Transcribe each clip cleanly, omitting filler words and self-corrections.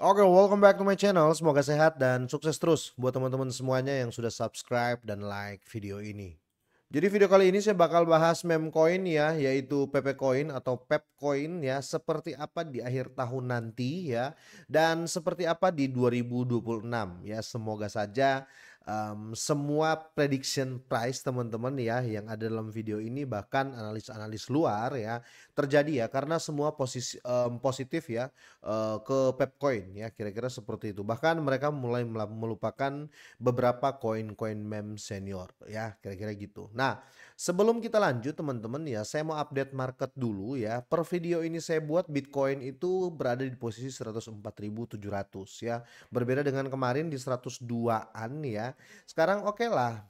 Oke, welcome back to my channel. Semoga sehat dan sukses terus buat teman-teman semuanya yang sudah subscribe dan like video ini. Jadi video kali ini saya bakal bahas meme coin ya, yaitu PP Coin atau Pep Coin ya, seperti apa di akhir tahun nanti ya, dan seperti apa di 2026 ya. Semoga saja semua prediction price teman-teman ya yang ada dalam video ini, bahkan analis-analis luar ya, terjadi ya karena semua posisi positif ya ke Pepcoin ya, kira-kira seperti itu. Bahkan mereka mulai melupakan beberapa koin-koin meme senior ya, kira-kira gitu. Nah, sebelum kita lanjut teman-teman ya, saya mau update market dulu ya. Per video ini saya buat Bitcoin itu berada di posisi 104.700 ya. Berbeda dengan kemarin di 102-an ya. Sekarang oke lah,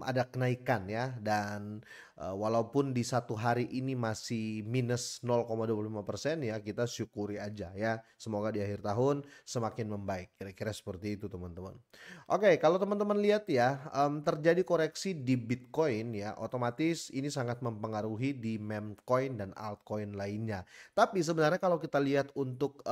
ada kenaikan ya, dan walaupun di satu hari ini masih minus 0,25% ya, kita syukuri aja ya. Semoga di akhir tahun semakin membaik. Kira-kira seperti itu teman-teman. Oke, kalau teman-teman lihat ya, terjadi koreksi di Bitcoin ya, otomatis ini sangat mempengaruhi di meme coin dan altcoin lainnya. Tapi sebenarnya kalau kita lihat untuk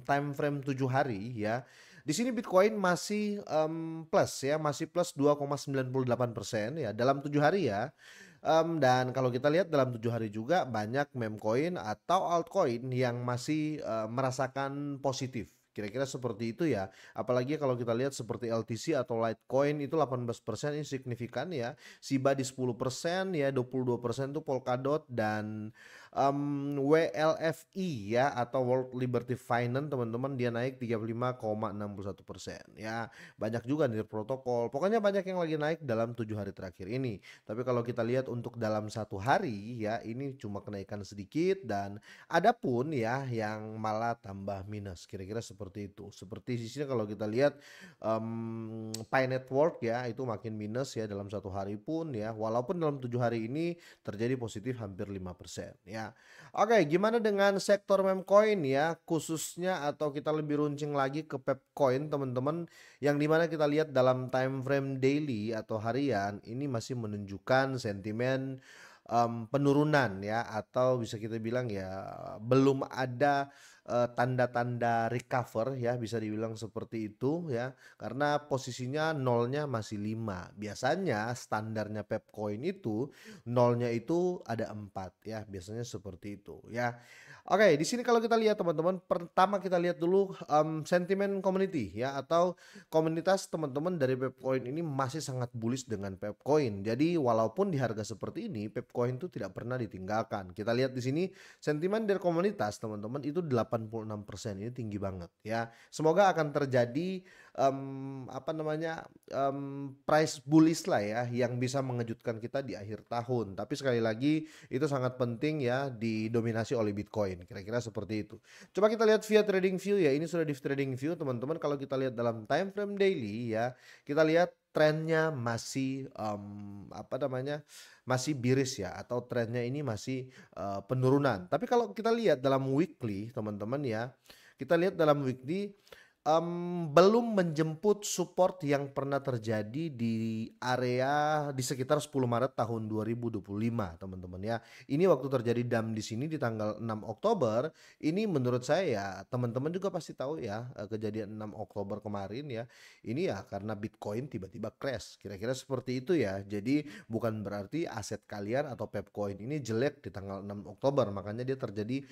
time frame 7 hari ya, di sini Bitcoin masih plus ya, masih plus 2,98% ya dalam 7 hari ya. Dan kalau kita lihat dalam 7 hari juga banyak meme coin atau altcoin yang masih merasakan positif. Kira-kira seperti itu ya. Apalagi kalau kita lihat seperti LTC atau Litecoin itu 18% ini signifikan ya. Shiba di 10% ya, 22% itu Polkadot, dan WLFI ya atau World Liberty Finance teman-teman, dia naik 35,61% ya. Banyak juga nih protokol. Pokoknya banyak yang lagi naik dalam 7 hari terakhir ini. Tapi kalau kita lihat untuk dalam satu hari ya, ini cuma kenaikan sedikit, dan ada pun ya yang malah tambah minus. Kira-kira seperti itu. Seperti di sini kalau kita lihat Pi Network ya, itu makin minus ya dalam satu hari pun ya. Walaupun dalam 7 hari ini terjadi positif hampir 5% ya. Oke, gimana dengan sektor meme coin ya, khususnya atau kita lebih runcing lagi ke Pepcoin teman-teman, yang dimana kita lihat dalam time frame daily atau harian ini masih menunjukkan sentimen penurunan ya, atau bisa kita bilang ya belum ada tanda-tanda recover ya, bisa dibilang seperti itu ya, karena posisinya nolnya masih 5. Biasanya standarnya Pepcoin itu nolnya itu ada 4 ya, biasanya seperti itu ya. Oke, di sini kalau kita lihat teman-teman, pertama kita lihat dulu sentimen community ya, atau komunitas teman-teman dari Pepcoin ini masih sangat bullish dengan Pepcoin. Jadi walaupun di harga seperti ini, Pepcoin itu tidak pernah ditinggalkan. Kita lihat di sini sentimen dari komunitas teman-teman itu 86%, ini tinggi banget ya. Semoga akan terjadi apa namanya, price bullish lah ya, yang bisa mengejutkan kita di akhir tahun. Tapi sekali lagi itu sangat penting ya, didominasi oleh Bitcoin. Kira-kira seperti itu. Coba kita lihat via trading view ya. Ini sudah di trading view teman-teman. Kalau kita lihat dalam time frame daily ya, kita lihat trennya masih apa namanya, masih bearish ya, atau trennya ini masih penurunan. Tapi kalau kita lihat dalam weekly teman-teman ya, kita lihat dalam weekly belum menjemput support yang pernah terjadi di area di sekitar 10 Maret tahun 2025 teman-teman ya. Ini waktu terjadi dump di sini di tanggal 6 Oktober, ini menurut saya ya, teman-teman juga pasti tahu ya, kejadian 6 Oktober kemarin ya. Ini ya karena Bitcoin tiba-tiba crash, kira-kira seperti itu ya. Jadi bukan berarti aset kalian atau Pepcoin ini jelek di tanggal 6 Oktober, makanya dia terjadi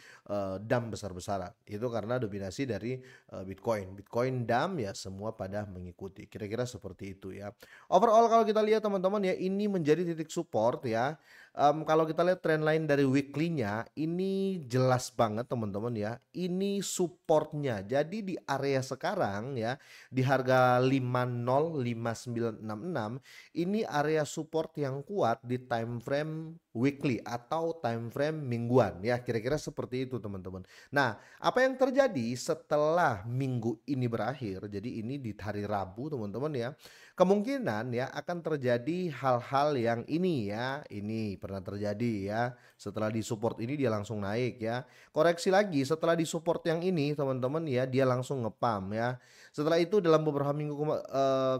dump besar-besaran. Itu karena dominasi dari Bitcoin. Bitcoin dump ya, semua pada mengikuti. Kira-kira seperti itu ya. Overall kalau kita lihat teman-teman ya, ini menjadi titik support ya. Kalau kita lihat trend line dari weekly-nya, ini jelas banget teman-teman ya. Ini supportnya. Jadi di area sekarang ya, di harga 505966, ini area support yang kuat di time frame weekly atau time frame mingguan ya. Kira-kira seperti itu teman-teman. Nah, apa yang terjadi setelah minggu ini berakhir, jadi ini di hari Rabu teman-teman ya, kemungkinan ya akan terjadi hal-hal yang ini ya, ini pernah terjadi ya, setelah di support ini dia langsung naik ya, koreksi lagi setelah di support yang ini teman-teman ya, dia langsung ngepam ya, setelah itu dalam beberapa minggu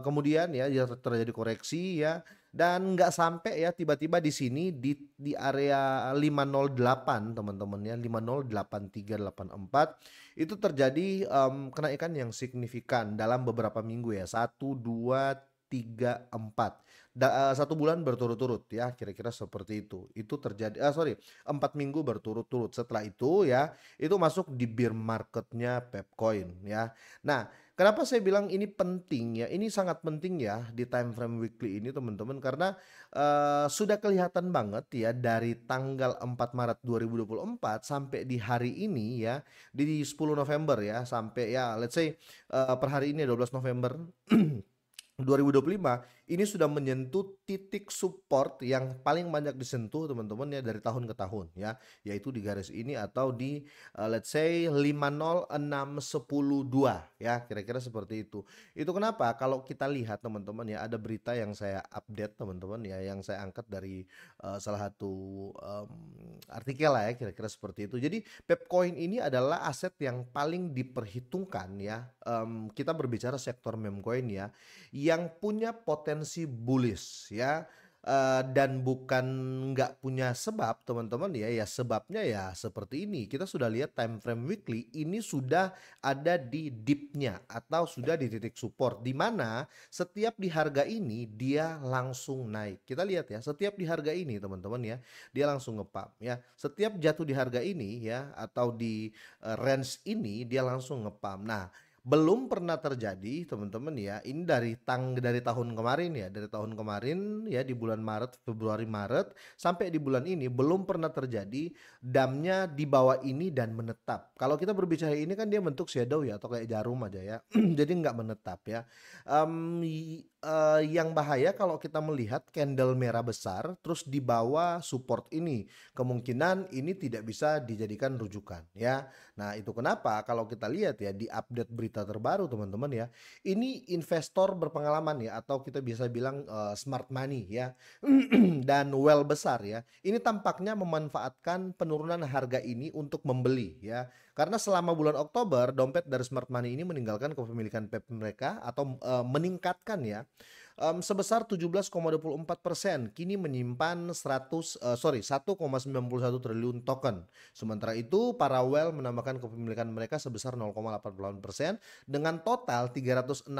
kemudian ya dia terjadi koreksi ya, Dan nggak sampai ya tiba-tiba di sini di area 508 teman-teman ya, 508,384 itu terjadi, kenaikan yang signifikan dalam beberapa minggu ya, 1, 2, 3, 4 1 bulan berturut-turut ya, kira-kira seperti itu. Itu terjadi, sorry, 4 minggu berturut-turut. Setelah itu ya, itu masuk di bear marketnya Pepcoin ya. Nah, kenapa saya bilang ini penting ya, ini sangat penting ya di time frame weekly ini teman-teman, karena sudah kelihatan banget ya dari tanggal 4 Maret 2024 sampai di hari ini ya, di 10 November ya, sampai ya let's say per hari ini 12 November 2025 ini sudah menyentuh titik support yang paling banyak disentuh teman-teman ya dari tahun ke tahun ya, yaitu di garis ini atau di let's say 50612 ya, kira-kira seperti itu. Itu kenapa kalau kita lihat teman-teman ya, ada berita yang saya update teman-teman ya, yang saya angkat dari salah satu artikel lah ya, kira-kira seperti itu. Jadi Pepcoin ini adalah aset yang paling diperhitungkan ya, kita berbicara sektor meme coin ya, yang punya potensi bullish ya, dan bukan nggak punya sebab teman-teman ya, ya sebabnya ya seperti ini, kita sudah lihat time frame weekly ini sudah ada di dip-nya atau sudah di titik support, di mana setiap di harga ini dia langsung naik. Kita lihat ya, setiap di harga ini teman-teman ya, dia langsung nge-pump ya. Setiap jatuh di harga ini ya atau di range ini dia langsung nge-pump. Nah, belum pernah terjadi teman-teman ya, ini dari tahun kemarin ya, dari tahun kemarin ya, di bulan Maret, Februari, Maret sampai di bulan ini belum pernah terjadi damnya di bawah ini dan menetap. Kalau kita berbicara ini kan dia bentuk shadow ya, atau kayak jarum aja ya. Jadi nggak menetap ya. Yang bahaya kalau kita melihat candle merah besar terus di bawah support ini, kemungkinan ini tidak bisa dijadikan rujukan ya. Nah, itu kenapa kalau kita lihat ya di update berita terbaru teman-teman ya, ini investor berpengalaman ya, atau kita bisa bilang smart money ya, dan well besar ya. Ini tampaknya memanfaatkan penurunan harga ini untuk membeli ya. Karena selama bulan Oktober dompet dari smart money ini meninggalkan kepemilikan PEP mereka atau meningkatkan ya, sebesar 17,24%, kini menyimpan 1,91 triliun token. Sementara itu, para whale menambahkan kepemilikan mereka sebesar 0,88% dengan total 306,83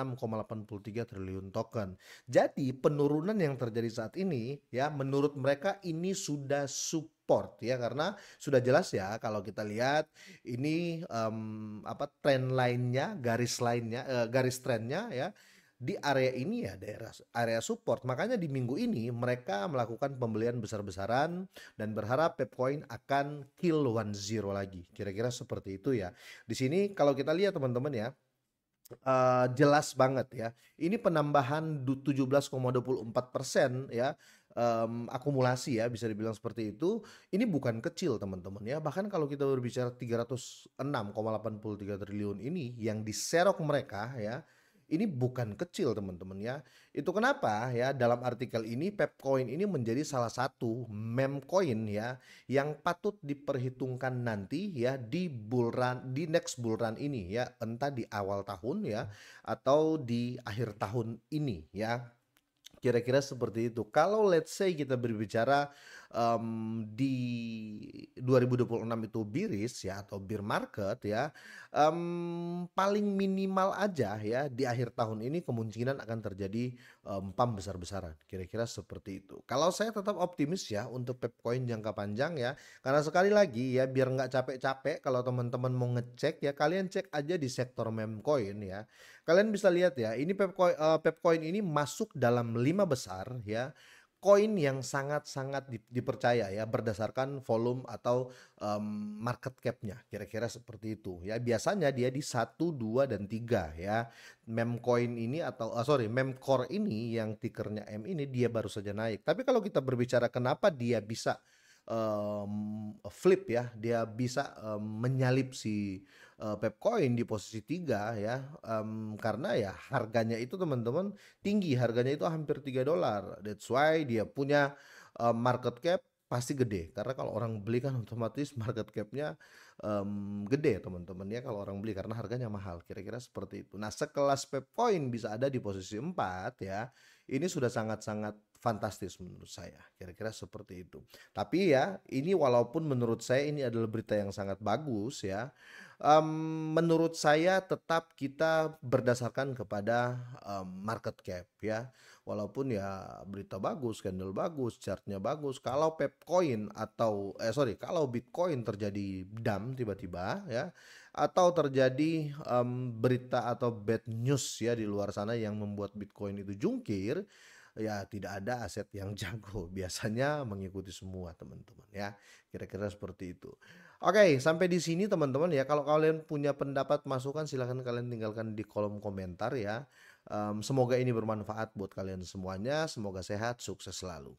triliun token. Jadi, penurunan yang terjadi saat ini ya, menurut mereka ini sudah support ya, karena sudah jelas ya kalau kita lihat ini tren lainnya, garis trennya ya di area ini ya, daerah area support. Makanya di minggu ini mereka melakukan pembelian besar-besaran dan berharap Pepcoin akan kill 10 lagi. Kira-kira seperti itu ya. Di sini kalau kita lihat teman-teman ya, jelas banget ya. Ini penambahan 17,24% ya, akumulasi ya, bisa dibilang seperti itu. Ini bukan kecil teman-teman ya. Bahkan kalau kita berbicara 306,83 triliun ini yang diserok mereka ya, ini bukan kecil teman-teman ya. Itu kenapa ya, dalam artikel ini Pepcoin ini menjadi salah satu meme coin ya yang patut diperhitungkan nanti ya di bull run, di next bull run ini ya, entah di awal tahun ya atau di akhir tahun ini ya. Kira-kira seperti itu. Kalau let's say kita berbicara di 2026 itu bearish ya atau bear market ya, paling minimal aja ya di akhir tahun ini kemungkinan akan terjadi pump besar-besaran. Kira-kira seperti itu. Kalau saya tetap optimis ya untuk Pepcoin jangka panjang ya, karena sekali lagi ya, biar nggak capek-capek kalau teman-teman mau ngecek ya, kalian cek aja di sektor meme coin ya. Kalian bisa lihat ya, ini Pepcoin ini masuk dalam 5 besar ya, koin yang sangat-sangat dipercaya ya berdasarkan volume atau market cap-nya, kira-kira seperti itu ya. Biasanya dia di 1, 2, dan 3 ya. Meme coin ini atau meme core ini yang tickernya M ini dia baru saja naik. Tapi kalau kita berbicara kenapa dia bisa flip ya, dia bisa menyalip si Pepcoin di posisi 3 ya, karena ya harganya itu teman-teman tinggi, harganya itu hampir $3. That's why dia punya market cap pasti gede, karena kalau orang beli kan otomatis market cap-nya gede teman-teman ya, kalau orang beli karena harganya mahal, kira-kira seperti itu. Nah, sekelas Pepcoin bisa ada di posisi 4 ya, ini sudah sangat-sangat fantastis menurut saya, kira-kira seperti itu. Tapi ya, ini walaupun menurut saya ini adalah berita yang sangat bagus ya, menurut saya tetap kita berdasarkan kepada, market cap ya. Walaupun ya berita bagus, candle bagus, chartnya bagus, kalau Pepcoin atau kalau Bitcoin terjadi dump tiba-tiba ya, atau terjadi, berita atau bad news ya di luar sana yang membuat Bitcoin itu jungkir, ya tidak ada aset yang jago, biasanya mengikuti semua teman-teman ya, kira-kira seperti itu. Oke, sampai di sini teman-teman ya, kalau kalian punya pendapat, masukan silahkan kalian tinggalkan di kolom komentar ya. Semoga ini bermanfaat buat kalian semuanya, semoga sehat, sukses selalu.